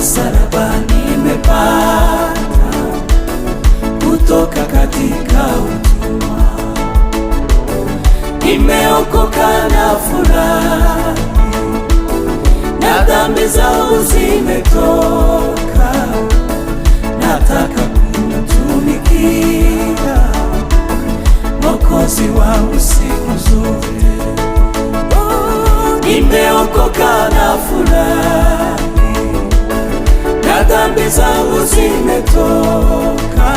msalaba nimepata kutoka katika utumwa, nimeokoka na furahi, na dhambi zangu zimetoka, nataka kumtumikia Mwokozi wangu siku zote. Nimeokoka na furahi, na dhambi zangu zimetoka,